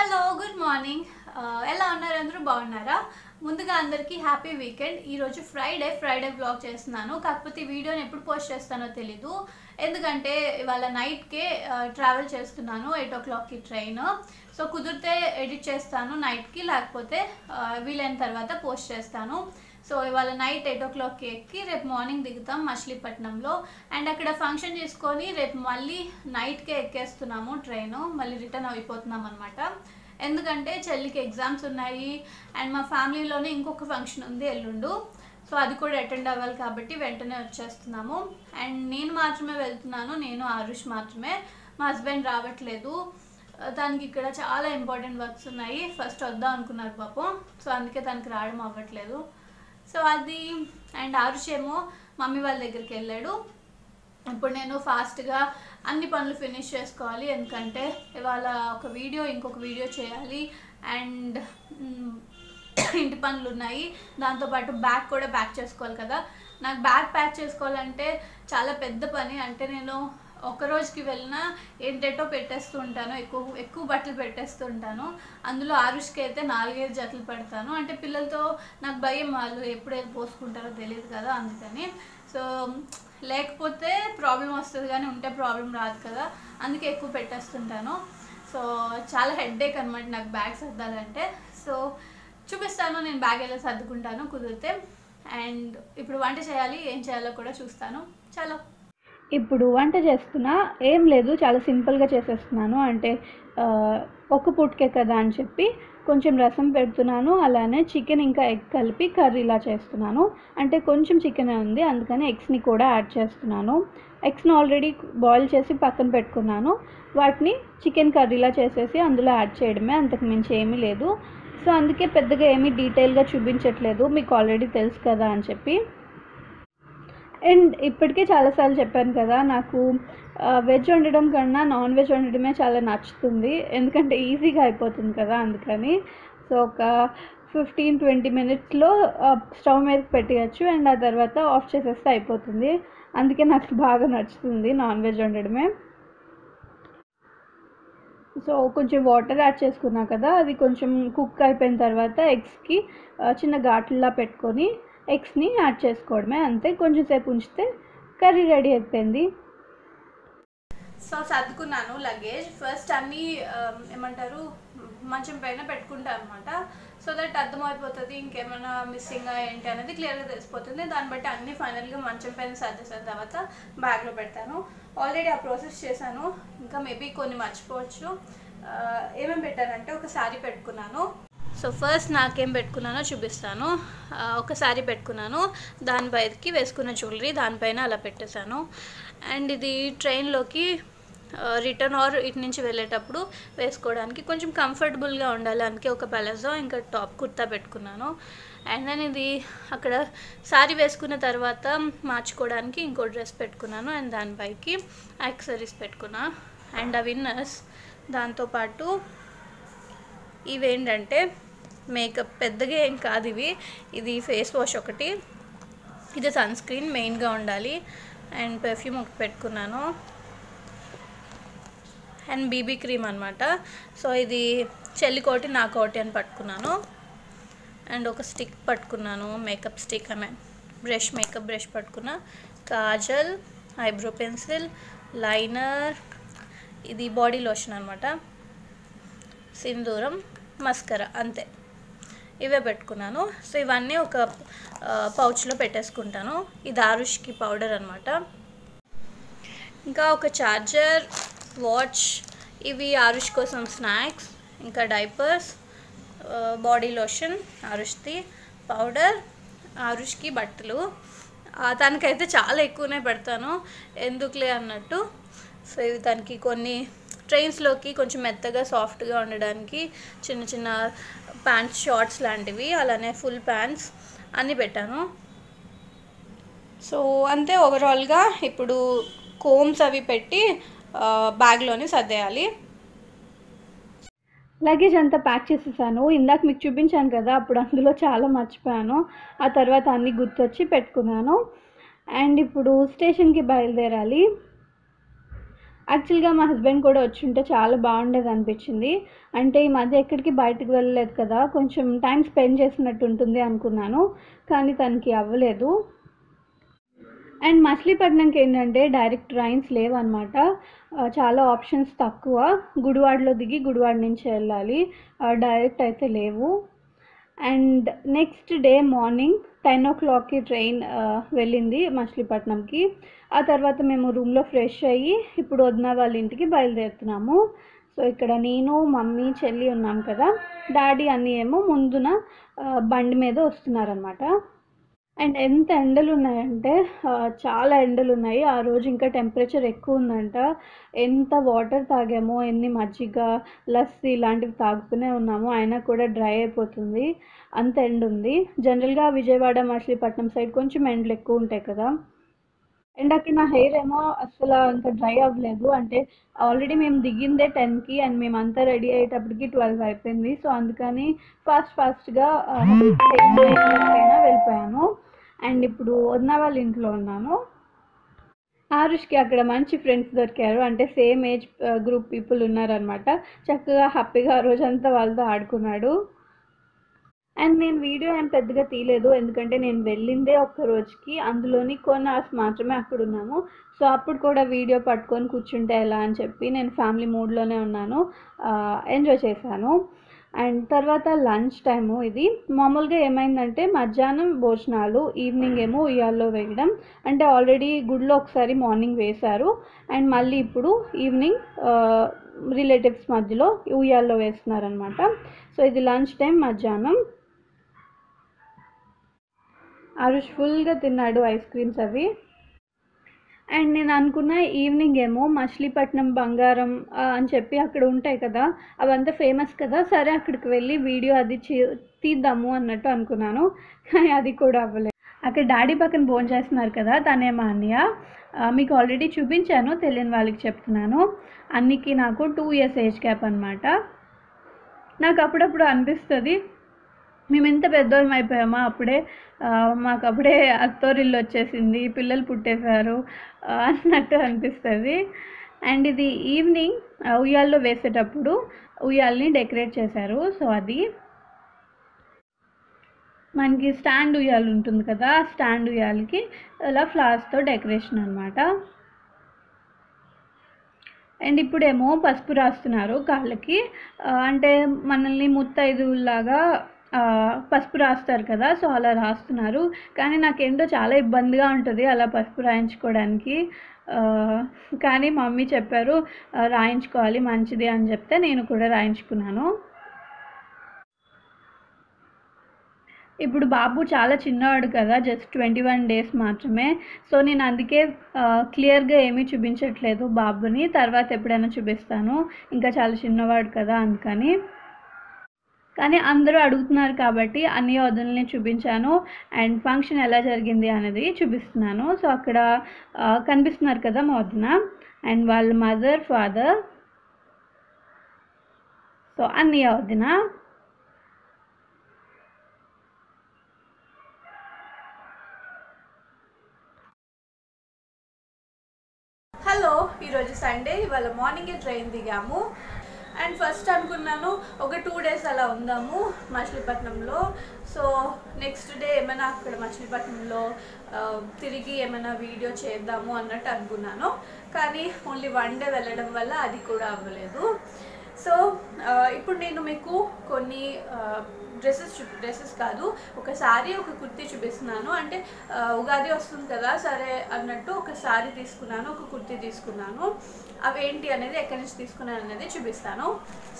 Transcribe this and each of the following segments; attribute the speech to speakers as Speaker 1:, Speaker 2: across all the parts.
Speaker 1: Hello good morning. ఎలా ఉన్నారు? అందరూ బాగున్నారా? ముందుగా అందరికీ హ్యాపీ వీకెండ్. ఈరోజు ఫ్రైడే వ్లాగ్ చేస్తున్నాను. కాకపోతే ఈ వీడియోని ఎప్పుడు పోస్ట్ చేస్తానో తెలీదు, ఎందుకంటే ఇవాళ నైట్కే ట్రావెల్ చేస్తున్నాను. 8 o'clockకి ట్రైన్. సో కుదిరితే ఎడిట్ చేస్తాను నైట్కి, లేకపోతే వీలైన తర్వాత పోస్ట్ చేస్తాను. సో ఇవాళ నైట్ 8 o'clockకి ఎక్కి రేపు మార్నింగ్ దిగుతాం మచిలీపట్నంలో. అండ్ అక్కడ ఫంక్షన్ చేసుకొని రేపు మళ్ళీ నైట్కే ఎక్కేస్తున్నాము ట్రైన్. మళ్ళీ రిటర్న్ అయిపోతున్నాం అనమాట. ఎందుకంటే చెల్లికి ఎగ్జామ్స్ ఉన్నాయి అండ్ మా ఫ్యామిలీలోనే ఇంకొక ఫంక్షన్ ఉంది ఎల్లుండు. సో అది కూడా అటెండ్ అవ్వాలి కాబట్టి వెంటనే వచ్చేస్తున్నాము. అండ్ నేను మాత్రమే వెళ్తున్నాను, నేను ఆరుష్ మాత్రమే. మా హస్బెండ్ రావట్లేదు, తనకి ఇక్కడ చాలా ఇంపార్టెంట్ వర్క్స్ ఉన్నాయి. ఫస్ట్ వద్దాం అనుకున్నారు పాపం, సో అందుకే తనకి రావడం అవ్వట్లేదు. సో అది. అండ్ ఆరుష్ ఏమో మమ్మీ వాళ్ళ దగ్గరికి వెళ్ళాడు. ఇప్పుడు నేను ఫాస్ట్గా అన్ని పనులు ఫినిష్ చేసుకోవాలి, ఎందుకంటే ఇవాళ ఒక వీడియో ఇంకొక వీడియో చేయాలి అండ్ ఇంటి పనులు ఉన్నాయి. దాంతోపాటు బ్యాగ్ కూడా ప్యాక్ చేసుకోవాలి కదా. నాకు బ్యాగ్ ప్యాక్ చేసుకోవాలంటే చాలా పెద్ద పని. అంటే నేను ఒక రోజుకి వెళ్ళినా ఏంటేటో పెట్టేస్తూ ఉంటాను, ఎక్కువ బట్టలు పెట్టేస్తూ ఉంటాను. అందులో ఆరుష్కి అయితే 4-5 జతలు పెడతాను. అంటే పిల్లలతో నాకు భయం, వాళ్ళు ఎప్పుడేది పోసుకుంటారో తెలియదు కదా, అందుకని. సో లేకపోతే ప్రాబ్లం వస్తుంది కానీ ఉంటే ప్రాబ్లం రాదు కదా, అందుకే ఎక్కువ పెట్టేస్తుంటాను. సో చాలా హెడ్ఏక్ అనమాట నాకు బ్యాగ్ సర్దాలంటే. సో చూపిస్తాను, నేను బ్యాగ్ ఎలా సర్దుకుంటాను కుదిరితే. అండ్ ఇప్పుడు వంట చేయాలి, ఏం చేయాలో కూడా చూస్తాను. చలో.
Speaker 2: ఇప్పుడు వంట చేస్తున్నా, ఏం లేదు, చాలా సింపుల్గా చేసేస్తున్నాను. అంటే ఒక పూటకే కదా అని చెప్పి కొంచెం రసం పెడుతున్నాను, అలానే చికెన్ ఇంకా ఎగ్ కలిపి కర్రీలా చేస్తున్నాను. అంటే కొంచెం చికెన్ ఉంది, అందుకని ఎగ్స్ని కూడా యాడ్ చేస్తున్నాను. ఎగ్స్ని ఆల్రెడీ బాయిల్ చేసి పక్కన పెట్టుకున్నాను, వాటిని చికెన్ కర్రీలా చేసేసి అందులో యాడ్ చేయడమే, అంతకు మించి ఏమీ లేదు. సో అందుకే పెద్దగా ఏమీ డీటెయిల్గా చూపించట్లేదు, మీకు ఆల్రెడీ తెలుసు కదా అని చెప్పి. అండ్ ఇప్పటికే చాలాసార్లు చెప్పాను కదా, నాకు వెజ్ వండడం కన్నా నాన్ వెజ్ వండడమే చాలా నచ్చుతుంది, ఎందుకంటే ఈజీగా అయిపోతుంది కదా, అందుకని. సో ఒక 15-20 minutesలో స్టవ్ మీదకి పెట్టేయచ్చు అండ్ ఆ తర్వాత ఆఫ్ చేసేస్తే అయిపోతుంది. అందుకే నాకు బాగా నచ్చుతుంది నాన్ వెజ్ వండడమే. సో కొంచెం వాటర్ యాడ్ చేసుకున్నా కదా, అది కొంచెం కుక్ అయిపోయిన తర్వాత ఎగ్స్కి చిన్న ఘాట్లా పెట్టుకొని ఎగ్స్ని యాడ్ చేసుకోవడమే, అంతే. కొంచెం సేపు ఉంచితే కర్రీ రెడీ అయిపోయింది.
Speaker 1: సో సర్దుకున్నాను లగేజ్. ఫస్ట్ అన్నీ ఏమంటారు మంచం పైన పెట్టుకుంటాను అనమాట. సో దట్ అర్థమైపోతుంది ఇంకేమైనా మిస్సింగ్ ఏంటి అనేది క్లియర్గా తెలిసిపోతుంది. దాన్ని బట్టి అన్నీ ఫైనల్గా మంచం పైన సర్దేసిన తర్వాత బ్యాగ్లో పెడతాను. ఆల్రెడీ ఆ ప్రాసెస్ చేశాను, ఇంకా మేబీ కొన్ని మర్చిపోవచ్చు. ఏమేమి పెట్టానంటే ఒక శారీ పెట్టుకున్నాను. సో ఫస్ట్ నాకేం పెట్టుకున్నానో చూపిస్తాను. ఒక శారీ పెట్టుకున్నాను, దానిపైకి వేసుకున్న జ్యువెలరీ దానిపైన అలా పెట్టేశాను. అండ్ ఇది ట్రైన్లోకి రిటర్న్ ఆర్ ఇటు నుంచి వెళ్ళేటప్పుడు వేసుకోవడానికి కొంచెం కంఫర్టబుల్గా ఉండాలి, అందుకే ఒక పలాజో ఇంకా టాప్ కుర్తా పెట్టుకున్నాను. అండ్ దెన్ ఇది అక్కడ శారీ వేసుకున్న తర్వాత మార్చుకోవడానికి ఇంకో డ్రెస్ పెట్టుకున్నాను అండ్ దానిపైకి యాక్సెసరీస్ పెట్టుకున్నా. అండ్ ఆ విన్నర్స్ దాంతోపాటు ఇవేంటంటే మేకప్, పెద్దగా ఏం కాదు ఇవి. ఇది ఫేస్ వాష్ ఒకటి, ఇది సన్ స్క్రీన్ మెయిన్గా ఉండాలి, అండ్ పెర్ఫ్యూమ్ ఒకటి పెట్టుకున్నాను, అండ్ బీబీ క్రీమ్ అనమాట. సో ఇది చెల్లికోటి నాకోటి అని పట్టుకున్నాను. అండ్ ఒక స్టిక్ పట్టుకున్నాను, makeup stick, brush, makeup brush పట్టుకున్నా, కాజల్, ఐబ్రో పెన్సిల్, లైనర్, ఇది బాడీ లోషన్ అనమాట, సింధూరం, మస్కరా, అంతే. ఇవే పెట్టుకున్నాను. సో ఇవన్నీ ఒక పౌచ్లో పెట్టేసుకుంటాను. ఇది ఆరుష్కి పౌడర్ అనమాట. ఇంకా ఒక చార్జర్, వాచ్, ఇవి ఆరుష్ కోసం స్నాక్స్, ఇంకా డైపర్స్, బాడీ లోషన్ ఆరుష్ది, పౌడర్, ఆరుష్కి బట్టలు. తనకైతే చాలా ఎక్కువనే పెడతాను, ఎందుకులే అన్నట్టు. సో ఇవి దానికి కొన్ని ట్రైన్స్లోకి కొంచెం మెత్తగా సాఫ్ట్గా ఉండడానికి చిన్న చిన్న ప్యాంట్స్, షార్ట్స్ లాంటివి, అలానే ఫుల్ ప్యాంట్స్ అన్నీ పెట్టాను. సో అంతే. ఓవరాల్గా ఇప్పుడు కోమ్స్ అవి పెట్టి బ్యాగ్లోనే సర్దేయాలి.
Speaker 2: లగేజ్ అంతా ప్యాక్ చేసేసాను. ఇందాక మీకు చూపించాను కదా, అప్పుడు అందులో చాలా మర్చిపోయాను, ఆ తర్వాత అన్నీ గుర్తొచ్చి పెట్టుకున్నాను. అండ్ ఇప్పుడు స్టేషన్కి బయలుదేరాలి. యాక్చువల్గా మా హస్బెండ్ కూడా వచ్చి ఉంటే చాలా బాగుండేది అనిపించింది. అంటే ఈ మధ్య ఎక్కడికి బయటకు వెళ్ళలేదు కదా, కొంచెం టైం స్పెండ్ చేసినట్టు ఉంటుంది అనుకున్నాను, కానీ తనకి అవ్వలేదు. అండ్ మచిలీపట్నంకి ఏంటంటే డైరెక్ట్ ట్రైన్స్ లేవన్నమాట. చాలా ఆప్షన్స్ తక్కువ. గుడివాడలో దిగి గుడివాడ నుంచి వెళ్ళాలి, డైరెక్ట్ అయితే లేవు. అండ్ నెక్స్ట్ డే మార్నింగ్ 10 o'clockకి ట్రైన్ వెళ్ళింది మచిలీపట్నంకి. ఆ తర్వాత మేము రూమ్లో ఫ్రెష్ అయ్యి ఇప్పుడు వదిన వాళ్ళ ఇంటికి బయలుదేరుతున్నాము. సో ఇక్కడ నేను, మమ్మీ, చెల్లి ఉన్నాం కదా. డాడీ అన్నీ ఏమో ముందున బండి మీద వస్తున్నారనమాట. అండ్ ఎంత ఎండలు ఉన్నాయంటే చాలా ఎండలు ఉన్నాయి. ఆ రోజు ఇంకా టెంపరేచర్ ఎక్కువ ఉందంట. ఎంత వాటర్ తాగామో, ఎన్ని మజ్జిగ, లస్సీ ఇలాంటివి తాగుతూనే ఉన్నాము, అయినా కూడా డ్రై అయిపోతుంది, అంత ఎండ ఉంది. జనరల్గా విజయవాడ, మచిలీపట్నం సైడ్ కొంచెం ఎండలు ఎక్కువ ఉంటాయి కదా. ఎండకి నా హెయిర్ ఏమో అసలు ఇంకా డ్రై అవ్వలేదు. అంటే ఆల్రెడీ మేము దిగిందే 10కి అండ్ మేమంతా రెడీ అయ్యేటప్పటికి 12 అయిపోయింది. సో అందుకని ఫాస్ట్గా వెళ్ళిపోయాను. అండ్ ఇప్పుడు వదిన వాళ్ళ ఇంట్లో ఉన్నాను. ఆరుష్కి అక్కడ మంచి ఫ్రెండ్స్ దొరికారు, అంటే సేమ్ ఏజ్ గ్రూప్ పీపుల్ ఉన్నారనమాట. చక్కగా హ్యాపీగా ఆ రోజంతా వాళ్ళతో ఆడుకున్నాడు. అండ్ నేను వీడియో ఏం పెద్దగా తీయలేదు, ఎందుకంటే నేను వెళ్ళిందే ఒక్క రోజుకి, అందులోని కొన్ని అవర్స్ మాత్రమే అక్కడ ఉన్నాము. సో అప్పుడు కూడా వీడియో పట్టుకొని కూర్చుంటే ఎలా అని చెప్పి నేను ఫ్యామిలీ మూడ్లోనే ఉన్నాను, ఎంజాయ్ చేశాను. అండ్ తర్వాత లంచ్ టైము ఇది. మామూలుగా ఏమైందంటే మధ్యాహ్నం భోజనాలు, ఈవినింగ్ ఏమో ఉయ్యాల్లో వేయడం. అంటే ఆల్రెడీ గుడిలో ఒకసారి మార్నింగ్ వేశారు అండ్ మళ్ళీ ఇప్పుడు ఈవినింగ్ రిలేటివ్స్ మధ్యలో ఉయ్యాల్లో వేస్తున్నారనమాట. సో ఇది లంచ్ టైం మధ్యాహ్నం. ఆరుష్ ఫుల్గా తిన్నాడు ఐస్ క్రీమ్స్ అవి. అండ్ నేను అనుకున్న ఈవినింగ్ ఏమో మచిలీపట్నం బంగారం అని చెప్పి అక్కడ ఉంటాయి కదా, అవంతా ఫేమస్ కదా, సరే అక్కడికి వెళ్ళి వీడియో అది తీద్దాము అన్నట్టు అనుకున్నాను, కానీ అది కూడా అవ్వలేదు. అక్కడ డాడీ పక్కన భోజనం చేస్తున్నారు కదా, తనే మా అన్నయ్య. మీకు ఆల్రెడీ చూపించాను, తెలియని వాళ్ళకి చెప్తున్నాను. అన్నికి నాకు 2 years ఏజ్ గ్యాప్ అనమాట. నాకు అప్పుడప్పుడు అనిపిస్తుంది మేము ఎంత పెద్దోళ్ళం అయిపోయామా అప్పుడే, మాకు అప్పుడే అత్తోరిల్లు వచ్చేసింది, పిల్లలు పుట్టేశారు అన్నట్టు అనిపిస్తుంది. అండ్ ఇది ఈవినింగ్ ఉయ్యాల్లో వేసేటప్పుడు ఉయ్యాల్ని డెకరేట్ చేశారు. సో అది మనకి స్టాండ్ ఉయ్యాలు ఉంటుంది కదా, స్టాండ్ ఉయ్యాలకి అలా ఫ్లవర్స్తో డెకరేషన్ అనమాట. అండ్ ఇప్పుడేమో పసుపు రాస్తున్నారు కాళ్ళకి, అంటే మనల్ని ముత్తైదువులాగా పసుపు రాస్తారు కదా, సో అలా రాస్తున్నారు. కానీ నాకేంటో చాలా ఇబ్బందిగా ఉంటుంది అలా పసుపు రాయించుకోవడానికి, కానీ మమ్మీ చెప్పారు రాయించుకోవాలి మంచిది అని చెప్తే నేను కూడా రాయించుకున్నాను. ఇప్పుడు బాబు చాలా చిన్నవాడు కదా, జస్ట్ 21 days మాత్రమే. సో నేను అందుకే క్లియర్గా ఏమీ చూపించట్లేదు బాబుని, తర్వాత ఎప్పుడైనా చూపిస్తాను, ఇంకా చాలా చిన్నవాడు కదా అందుకని. కానీ అందరూ అడుగుతున్నారు కాబట్టి అన్ని వదనల్ని చూపించాను అండ్ ఫంక్షన్ ఎలా జరిగింది అనేది చూపిస్తున్నాను. సో అక్కడ కనిపిస్తున్నారు కదా మా వదిన అండ్ వాళ్ళ మదర్, ఫాదర్. సో అన్నయ్య, వదిన.
Speaker 1: హలో, ఈరోజు సండే, ఇవాళ మార్నింగే ట్రైన్ దిగాము. అండ్ ఫస్ట్ అనుకున్నాను ఒక 2 days అలా ఉందాము మచిలీపట్నంలో. సో నెక్స్ట్ డే ఏమైనా అక్కడ మచిలీపట్నంలో తిరిగి ఏమైనా వీడియో చేద్దాము అన్నట్టు అనుకున్నాను, కానీ ఓన్లీ 1 day వెళ్ళడం వల్ల అది కూడా అవ్వలేదు. సో ఇప్పుడు నేను మీకు కొన్ని డ్రెస్సెస్ కాదు, ఒక శారీ, ఒక కుర్తీ చూపిస్తున్నాను. అంటే ఉగాది వస్తుంది కదా, సరే అన్నట్టు ఒక శారీ తీసుకున్నాను, ఒక కుర్తీ తీసుకున్నాను. అవేంటి అనేది ఎక్కడి నుంచి తీసుకున్నాను అనేది చూపిస్తాను.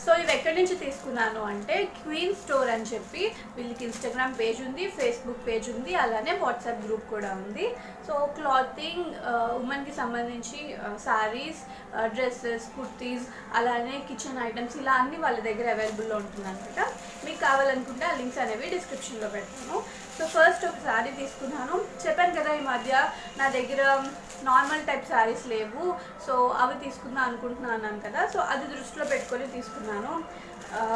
Speaker 1: సో ఇవి ఎక్కడి నుంచి తీసుకున్నాను అంటే క్వీన్ స్టోర్ అని చెప్పి, వీళ్ళకి ఇన్స్టాగ్రామ్ పేజ్ ఉంది, ఫేస్బుక్ పేజ్ ఉంది, అలానే వాట్సాప్ గ్రూప్ కూడా ఉంది. సో క్లాతింగ్, ఉమెన్కి సంబంధించి శారీస్, డ్రెస్సెస్, కుర్తీస్, అలానే కిచెన్ ఐటమ్స్ ఇలా అన్నీ వాళ్ళ దగ్గర అవైలబుల్లో ఉంటుంది అనమాట. మీకు కావాలనుకుంటే ఆ లింక్స్ అనేవి డిస్క్రిప్షన్లో పెడతాను. సో ఫస్ట్ ఒక శారీ తీసుకున్నాను. చెప్పాను కదా ఈ మధ్య నా దగ్గర నార్మల్ టైప్ శారీస్ లేవు, సో అవి తీసుకుందాం అనుకుంటున్నాను కదా, సో అది దృష్టిలో పెట్టుకొని తీసుకున్నాను.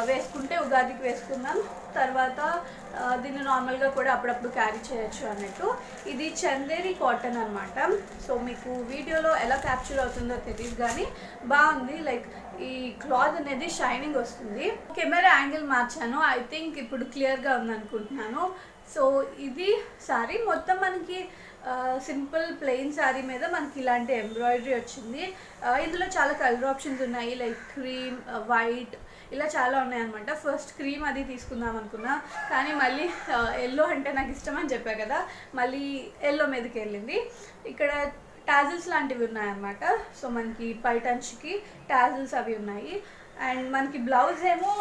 Speaker 1: వేసుకుంటే ఉగాదికి వేసుకుందాం, తర్వాత దీన్ని నార్మల్గా కూడా అప్పుడప్పుడు క్యారీ చేయొచ్చు అన్నట్టు. ఇది చందేరి కాటన్ అనమాట. సో మీకు వీడియోలో ఎలా క్యాప్చర్ అవుతుందో తెలియదు కానీ బాగుంది. లైక్ ఈ క్లాత్ అనేది షైనింగ్ వస్తుంది. కెమెరా యాంగిల్ మార్చాను, ఐ థింక్ ఇప్పుడు క్లియర్గా ఉందనుకుంటున్నాను. సో ఇది శారీ మొత్తం మనకి సింపుల్ ప్లెయిన్ శారీ మీద మనకి ఇలాంటి ఎంబ్రాయిడరీ వచ్చింది. ఇందులో చాలా కలర్ ఆప్షన్స్ ఉన్నాయి, లైక్ క్రీమ్, వైట్, ఇలా చాలా ఉన్నాయన్నమాట. ఫస్ట్ క్రీమ్ అది తీసుకుందాం అనుకున్నా కానీ మళ్ళీ ఎల్లో అంటే నాకు ఇష్టం అని చెప్పా కదా, మళ్ళీ ఎల్లో మీదకి వెళ్ళింది. ఇక్కడ టాజిల్స్ లాంటివి ఉన్నాయన్నమాట. సో మనకి పైటంచుకి టాజిల్స్ అవి ఉన్నాయి. అండ్ మనకి బ్లౌజ్ ఏమో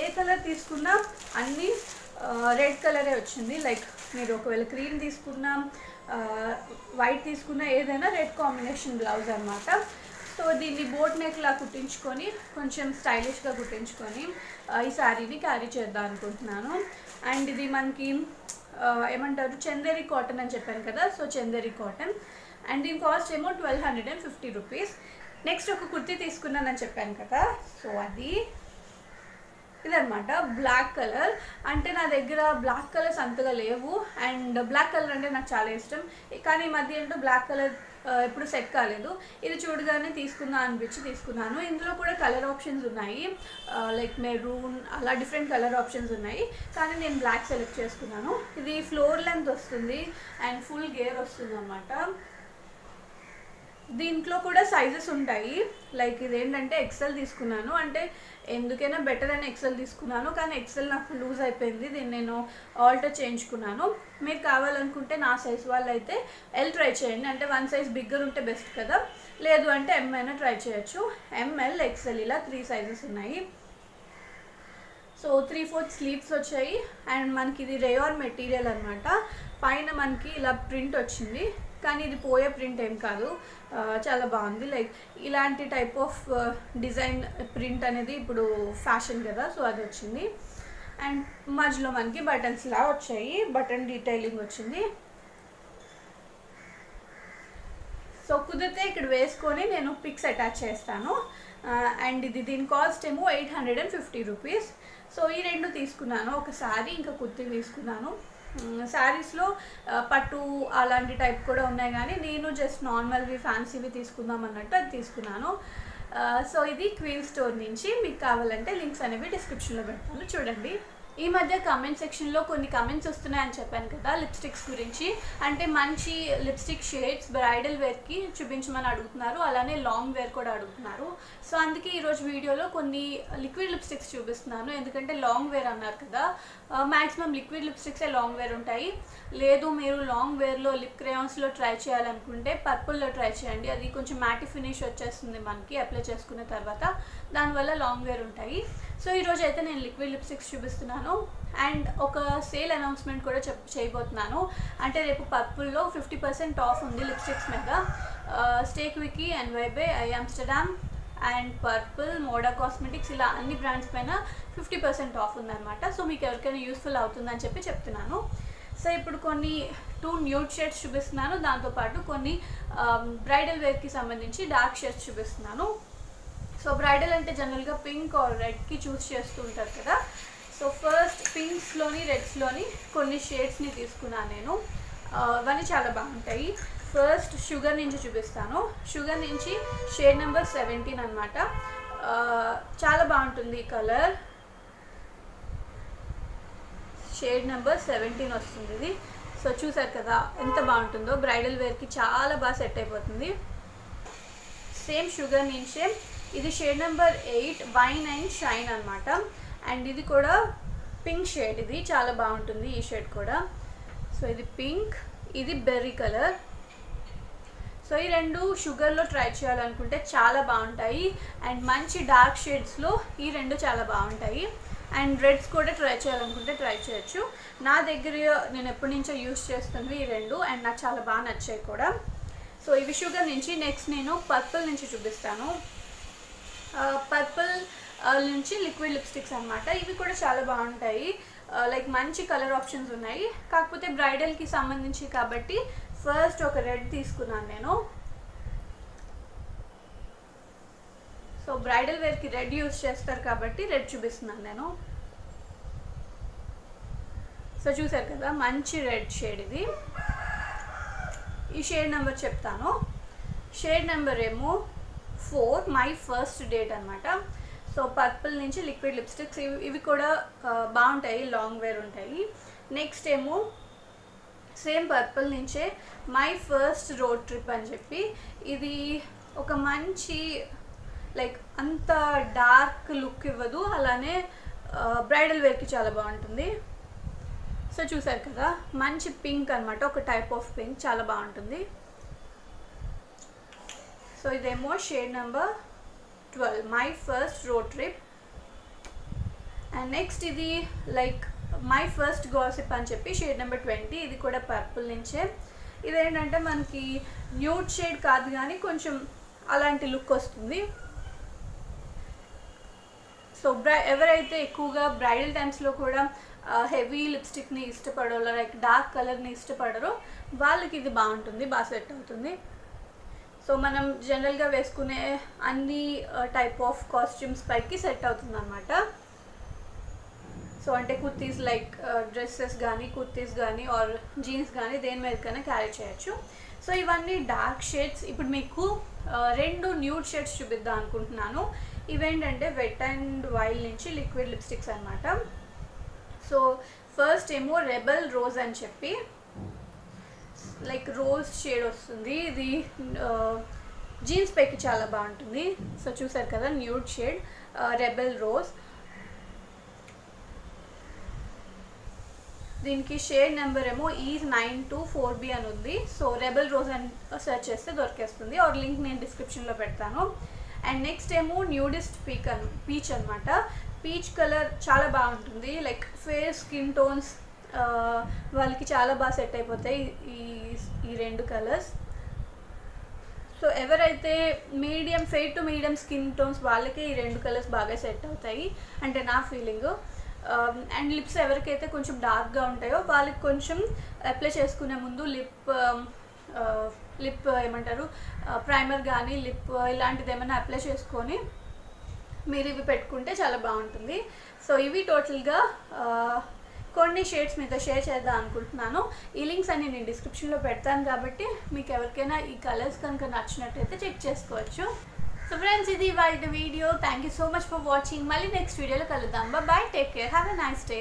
Speaker 1: ఏ కలర్ తీసుకున్నా అన్నీ రెడ్ కలరే వచ్చింది. లైక్ మీరు ఒకవేళ క్రీమ్ తీసుకున్నా, వైట్ తీసుకున్నా, ఏదైనా రెడ్ కాంబినేషన్ బ్లౌజ్ అనమాట. సో దీన్ని బోట్ నెక్లా కుట్టించుకొని కొంచెం స్టైలిష్గా కుట్టించుకొని ఈ శారీని క్యారీ చేద్దాం అనుకుంటున్నాను. అండ్ ఇది మనకి ఏమంటారు, చందేరి కాటన్ అని చెప్పాను కదా, సో చందేరి కాటన్. అండ్ దీని కాస్ట్ ఏమో 1250 రూపీస్. నెక్స్ట్ ఒక కుర్తీ తీసుకున్నానని చెప్పాను కదా, సో అది ఇదనమాట. బ్లాక్ కలర్, అంటే నా దగ్గర బ్లాక్ కలర్స్ అంతగా లేవు. అండ్ బ్లాక్ కలర్ అంటే నాకు చాలా ఇష్టం, కానీ ఈ మధ్య ఏంటో బ్లాక్ కలర్ ఎప్పుడు సెట్ కాలేదు. ఇది చూడగానే తీసుకుందాం అనిపించి తీసుకున్నాను. ఇందులో కూడా కలర్ ఆప్షన్స్ ఉన్నాయి, లైక్ మెరూన్, అలా డిఫరెంట్ కలర్ ఆప్షన్స్ ఉన్నాయి, కానీ నేను బ్లాక్ సెలెక్ట్ చేసుకున్నాను. ఇది ఫ్లోర్ లెంత్ వస్తుంది అండ్ ఫుల్ గేర్ వస్తుంది అన్నమాట. దీంట్లో కూడా సైజెస్ ఉంటాయి. లైక్ ఇదేంటంటే ఎక్సెల్ తీసుకున్నాను, అంటే ఎందుకైనా బెటర్ అని ఎక్సెల్ తీసుకున్నాను, కానీ ఎక్సెల్ నాకు లూజ్ అయిపోయింది, దీన్ని నేను ఆల్టర్ చేయించుకున్నాను. మీరు కావాలనుకుంటే నా సైజ్ వాళ్ళు అయితే ఎల్ ట్రై చేయండి, అంటే 1 సైజ్ బిగ్గర్ ఉంటే బెస్ట్ కదా, లేదు అంటే ఎం అయినా ట్రై చేయొచ్చు. ఎంఎల్, ఎక్సెల్ ఇలా 3 సైజెస్ ఉన్నాయి. సో 3/4 స్లీవ్స్ వచ్చాయి. అండ్ మనకి ఇది రేయాన్ మెటీరియల్ అనమాట. పైన మనకి ఇలా ప్రింట్ వచ్చింది, కానీ ఇది పోయే ప్రింట్ ఏం కాదు, చాలా బాగుంది. లైక్ ఇలాంటి టైప్ ఆఫ్ డిజైన్ ప్రింట్ అనేది ఇప్పుడు ఫ్యాషన్ కదా, సో అది వచ్చింది. అండ్ మధ్యలో మనకి బటన్స్ లా వచ్చాయి, బటన్ డీటెయిలింగ్ వచ్చింది. సో కుదిరితే ఇక్కడ వేసుకొని నేను పిక్స్ అటాచ్ చేస్తాను. అండ్ ఇది దీని కాస్ట్ ఏమో 850 రూపీస్. సో ఈ రెండు తీసుకున్నాను, ఒక శారీ ఇంకా కుర్తీ తీసుకున్నాను. శారీస్లో పట్టు అలాంటి టైప్ కూడా ఉన్నాయి, కానీ నేను జస్ట్ నార్మల్వి ఫ్యాన్సీవి తీసుకుందాం అన్నట్టు అది తీసుకున్నాను. సో ఇది క్వీన్ స్టోర్ నుంచి. మీకు కావాలంటే లింక్స్ అనేవి డిస్క్రిప్షన్లో పెడతాను, చూడండి. ఈ మధ్య కమెంట్ సెక్షన్లో కొన్ని కమెంట్స్ వస్తున్నాయని చెప్పాను కదా లిప్స్టిక్స్ గురించి. అంటే మంచి లిప్స్టిక్ షేడ్స్ బ్రైడల్ వేర్కి చూపించమని అడుగుతున్నారు, అలానే లాంగ్ వేర్ కూడా అడుగుతున్నారు. సో అందుకే ఈరోజు వీడియోలో కొన్ని లిక్విడ్ లిప్స్టిక్స్ చూపిస్తున్నాను, ఎందుకంటే లాంగ్ వేర్ అన్నారు కదా, మ్యాక్సిమం లిక్విడ్ లిప్స్టిక్సే లాంగ్ వేర్ ఉంటాయి. లేదు మీరు లాంగ్ వేర్లో లిప్ క్రేయాన్స్లో ట్రై చేయాలనుకుంటే పర్పుల్లో ట్రై చేయండి, అది కొంచెం మ్యాటి ఫినిష్ వచ్చేస్తుంది మనకి అప్లై చేసుకున్న తర్వాత, దానివల్ల లాంగ్ వేర్ ఉంటాయి. సో ఈరోజు అయితే నేను లిక్విడ్ లిప్స్టిక్స్ చూపిస్తున్నాను. అండ్ ఒక సేల్ అనౌన్స్మెంట్ కూడా చేయబోతున్నాను, అంటే రేపు పర్పుల్లో 50% ఆఫ్ ఉంది లిప్స్టిక్స్ మీద. స్టే క్వికీ, NY Bae, I Amsterdam and Purple, Moda cosmetics, ఇలా అన్ని బ్రాండ్స్ పైన 50% ఆఫ్ ఉందన్నమాట. సో మీకు ఎవరికైనా యూస్ఫుల్ అవుతుందని చెప్పి చెప్తున్నాను. సో ఇప్పుడు కొన్ని 2 న్యూడ్ షేడ్స్ చూపిస్తున్నాను, దాంతోపాటు కొన్ని బ్రైడల్ వేర్కి సంబంధించి డార్క్ షేడ్స్ చూపిస్తున్నాను. సో బ్రైడల్ అంటే జనరల్గా పింక్ ఆర్ రెడ్కి చూస్ చేస్తూ ఉంటారు కదా. సో ఫస్ట్ పింక్స్లోని రెడ్స్లోని కొన్ని షేడ్స్ని తీసుకున్నాను నేను, అవన్నీ చాలా బాగుంటాయి. ఫస్ట్ షుగర్ నుంచి చూపిస్తాను. షుగర్ నుంచి షేడ్ నెంబర్ 17 అనమాట, చాలా బాగుంటుంది ఈ కలర్. షేడ్ నెంబర్ 17 వస్తుంది ఇది. సో చూసారు కదా ఎంత బాగుంటుందో, బ్రైడల్ వేర్కి చాలా బాగా సెట్ అయిపోతుంది. సేమ్ షుగర్ నుంచే ఇది shade number 8 wine and shine అనమాట. అండ్ ఇది కూడా పింక్ షేడ్, ఇది చాలా బాగుంటుంది ఈ షేడ్ కూడా. సో ఇది పింక్, ఇది బెర్రీ కలర్. సో ఈ రెండు షుగర్లో ట్రై చేయాలనుకుంటే చాలా బాగుంటాయి. అండ్ మంచి డార్క్ షేడ్స్లో ఈ రెండు చాలా బాగుంటాయి. అండ్ రెడ్స్ కూడా ట్రై చేయాలనుకుంటే ట్రై చేయొచ్చు. నా దగ్గర నేను ఎప్పటి నుంచో యూస్ చేస్తున్నవి ఈ రెండు, అండ్ నాకు చాలా బాగా నచ్చాయి కూడా. సో ఇవి షుగర్ నుంచి. నెక్స్ట్ నేను పర్పుల్ నుంచి చూపిస్తాను. పర్పుల్ నుంచి లిక్విడ్ లిప్స్టిక్స్ అనమాట. ఇవి కూడా చాలా బాగుంటాయి, లైక్ మంచి కలర్ ఆప్షన్స్ ఉన్నాయి, కాకపోతే బ్రైడల్కి సంబంధించి కాబట్టి ఫస్ట్ ఒక రెడ్ తీసుకున్నాను నేను. సో బ్రైడల్ వేర్కి రెడ్ యూస్ చేస్తారు కాబట్టి రెడ్ చూపిస్తున్నాను నేను. సో చూసారు కదా మంచి రెడ్ షేడ్ ఇది. ఈ షేడ్ నెంబర్ చెప్తాను. షేడ్ నెంబర్ ఏమో 4, మై ఫస్ట్ డేట్ అనమాట. సో పర్పుల్ నుంచి లిక్విడ్ లిప్స్టిక్స్ ఇవి కూడా బాగుంటాయి, లాంగ్ వేర్ ఉంటాయి. నెక్స్ట్ ఏమో సేమ్ పర్పుల్ నుంచే మై ఫస్ట్ రోడ్ ట్రిప్ అని చెప్పి, ఇది ఒక మంచి లైక్ అంత డార్క్ లుక్ ఇవ్వదు, అలానే బ్రైడల్ వేర్కి చాలా బాగుంటుంది. సో చూసారు కదా మంచి పింక్ అనమాట, ఒక టైప్ ఆఫ్ పింక్, చాలా బాగుంటుంది. సో ఇదేమో shade number 12, my first road trip. And next ఇది లైక్ మై ఫస్ట్ గాసిప్ అని చెప్పి షేడ్ నెంబర్ 20, ఇది కూడా పర్పుల్ నుంచే. ఇదేంటంటే మనకి న్యూడ్ షేడ్ కాదు కానీ కొంచెం అలాంటి లుక్ వస్తుంది. సో ఎవరైతే ఎక్కువగా బ్రైడల్ టైమ్స్లో కూడా హెవీ లిప్స్టిక్ని ఇష్టపడో, లైక్ డార్క్ కలర్ని ఇష్టపడరో వాళ్ళకి ఇది బాగుంటుంది, బాగా సెట్ అవుతుంది. సో మనం జనరల్గా వేసుకునే అన్ని టైప్ ఆఫ్ కాస్ట్యూమ్స్ పైకి సెట్ అవుతుంది అనమాట. సో అంటే కుర్తీస్ లైక్ డ్రెస్సెస్ కానీ, కుర్తీస్ కానీ ఆర్ జీన్స్ కానీ దేని మీదకైనా క్యారీ చేయొచ్చు. సో ఇవన్నీ డార్క్ షేడ్స్. ఇప్పుడు మీకు 2 న్యూడ్ షేడ్స్ చూపిద్దాం అనుకుంటున్నాను. ఇవేంటంటే వెట్ అండ్ వైల్డ్ నుంచి లిక్విడ్ లిప్స్టిక్స్ అనమాట. సో ఫస్ట్ ఏమో రెబెల్ రోజ్ అని చెప్పి లైక్ రోజ్ షేడ్ వస్తుంది. ఇది జీన్స్ పైకి చాలా బాగుంటుంది. సో చూసారు కదా న్యూడ్ షేడ్ రెబెల్ రోజ్. దీనికి షేడ్ నెంబర్ ఏమో E924B అని ఉంది. సో రెబెల్ రోజ్ అని సెర్చ్ చేస్తే దొరికేస్తుంది, ఆర్ లింక్ నేను డిస్క్రిప్షన్లో పెడతాను. అండ్ నెక్స్ట్ ఏమో న్యూడిస్ట్ పీచ్ అనమాట. పీచ్ కలర్ చాలా బాగుంటుంది, లైక్ ఫేర్ స్కిన్ టోన్స్ వాళ్ళకి చాలా బాగా సెట్ అయిపోతాయి ఈ 2 కలర్స్. సో ఎవరైతే medium fair to medium skin tones వాళ్ళకి ఈ 2 కలర్స్ బాగా సెట్ అవుతాయి అంటే నా ఫీలింగ్. అండ్ లిప్స్ ఎవరికైతే కొంచెం డార్క్గా ఉంటాయో వాళ్ళకి కొంచెం అప్లై చేసుకునే ముందు లిప్ ఏమంటారు ప్రైమర్ కానీ లిప్ ఇలాంటిది ఏమైనా అప్లై చేసుకొని మీరు ఇవి పెట్టుకుంటే చాలా బాగుంటుంది. సో ఇవి టోటల్గా కొన్ని షేడ్స్ మీతో షేర్ చేద్దాం అనుకుంటున్నాను. ఈ లింక్స్ అన్ని నేను డిస్క్రిప్షన్లో పెడతాను కాబట్టి మీకు ఎవరికైనా ఈ కలర్స్ కనుక నచ్చినట్టయితే చెక్ చేసుకోవచ్చు. సో ఫ్రెండ్స్ ఇది ఇవాళ video. Thank you so much for watching. మళ్ళీ నెక్స్ట్ వీడియోలో కలుద్దాం. Bye, take care, have a nice day.